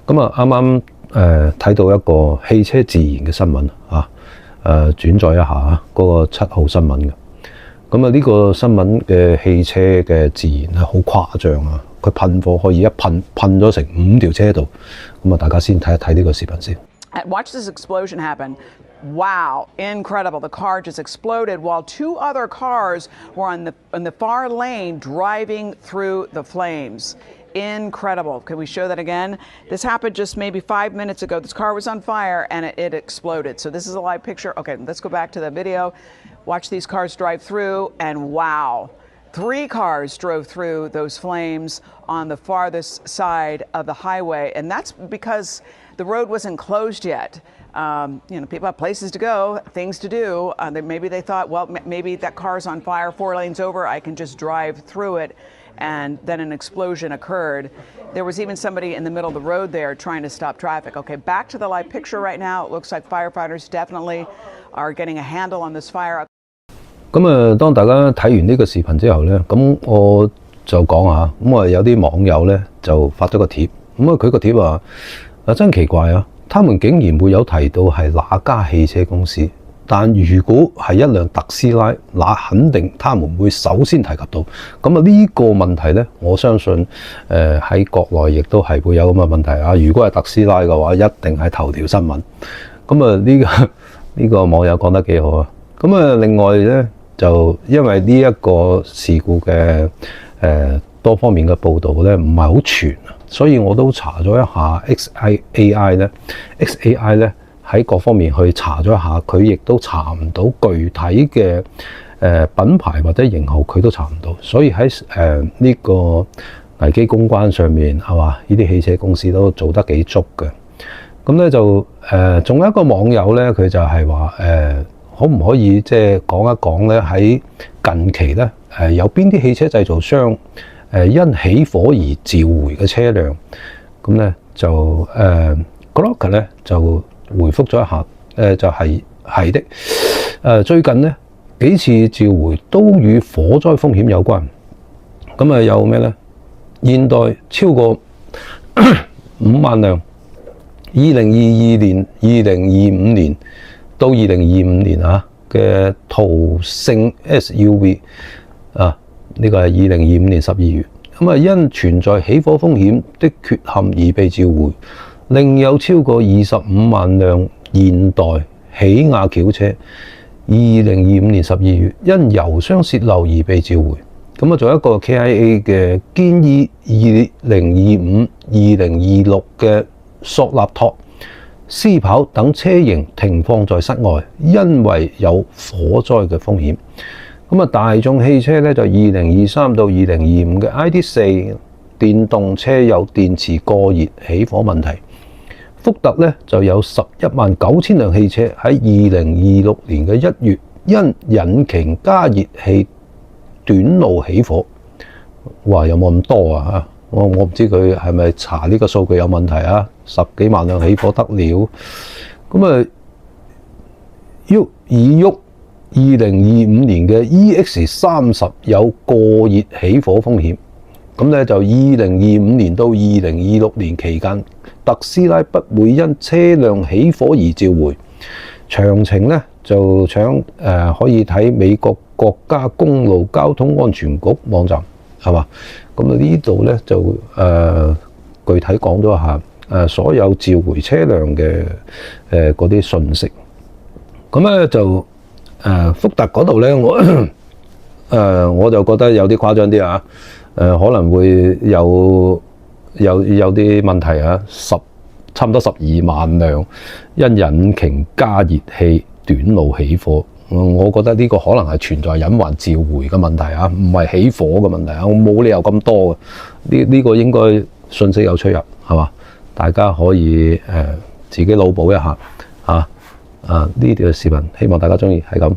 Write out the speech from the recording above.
咁啊，啱啱睇到一個汽車自燃嘅新聞啊，轉載一下嗰個7號新聞嘅。咁啊，呢個新聞嘅汽車嘅自燃係好誇張啊！佢噴火可以一噴咗成5條車度。咁啊，大家先睇一睇呢個視頻先。Watch this explosion happen. Wow, incredible. The car just exploded while 2 other cars were in the far lane driving through the flames. Incredible. Can we show that again? This happened just maybe 5 minutes ago. This car was on fire and it exploded. So this is a live picture. Okay, let's go back to the video. Watch these cars drive through and wow. 3 cars drove through those flames on the farthest side of the highway, and that's because the road wasn't closed yet. People have places to go, things to do. Maybe they thought, well, maybe that car's on fire 4 lanes over, I can just drive through it. And then an explosion occurred. There was even somebody in the middle of the road there trying to stop traffic. Okay, back to the live picture right now. It looks like firefighters definitely are getting a handle on this fire. 咁啊，當大家睇完呢個視頻之後咧，咁我就講下，咁啊有啲網友咧就發咗個貼，咁啊佢個貼話真奇怪啊，他們竟然沒有提到係哪家汽車公司，但如果係一輛特斯拉，那肯定他們會首先提及到。咁啊呢個問題咧，我相信喺國內亦都係會有咁嘅問題啊。如果係特斯拉嘅話，一定係頭條新聞。咁啊呢個網友講得幾好啊。咁啊另外咧。就因為呢一個事故嘅多方面嘅報導咧，唔係好全，所以我都查咗一下 XAI 咧 ，XAI 咧喺各方面去查咗一下，佢亦都查唔到具體嘅品牌或者型號，佢都查唔到，所以喺呢個危機公關上面係嘛，呢啲汽車公司都做得幾足嘅。咁咧就仲有一個網友咧，佢就係話可唔可以即係講一講咧？喺近期咧，有邊啲汽車製造商因起火而召回嘅車輛？咁咧就Glock 咧就回覆咗一下，就係的。最近咧幾次召回都與火災風險有關。咁啊有咩咧？現代超過5萬輛，2022年、2025年。到2025年嘅途勝 SUV 呢個係2025年12月，咁因存在起火風險的缺陷而被召回。另有超過25萬輛現代起亞轎車2025年12月因油箱洩漏而被召回。咁仲有一個 KIA 嘅堅伊2025、2026嘅索納托、斯跑等車型停放在室外，因為有火災嘅風險。咁大眾汽車咧就2023到2025嘅 ID.4 電動車有電池過熱起火問題。福特咧就有119000輛汽車喺2026年嘅1月因引擎加熱器短路起火。哇！有冇咁多啊？我唔知佢係咪查呢個數據有問題啊？10幾萬輛起火得了，咁2025年嘅 EX30 有過熱起火風險。咁咧就2025年到2026年期間，特斯拉不會因車輛起火而召回。詳情咧就可以睇美國國家公路交通安全局網站。係嘛？咁呢度咧就具體講咗一下所有召回車輛嘅嗰啲信息。咁咧就福特嗰度咧，我就覺得有啲誇張啲啊！可能會有啲問題啊，差唔多12萬輛因引擎加熱器短路起火。我覺得呢個可能係存在隱患召回嘅問題啊，唔係起火嘅問題啊，我冇理由咁多嘅。呢個應該信息有出入係嘛？大家可以自己腦補一下呢條視頻，希望大家鍾意，係咁。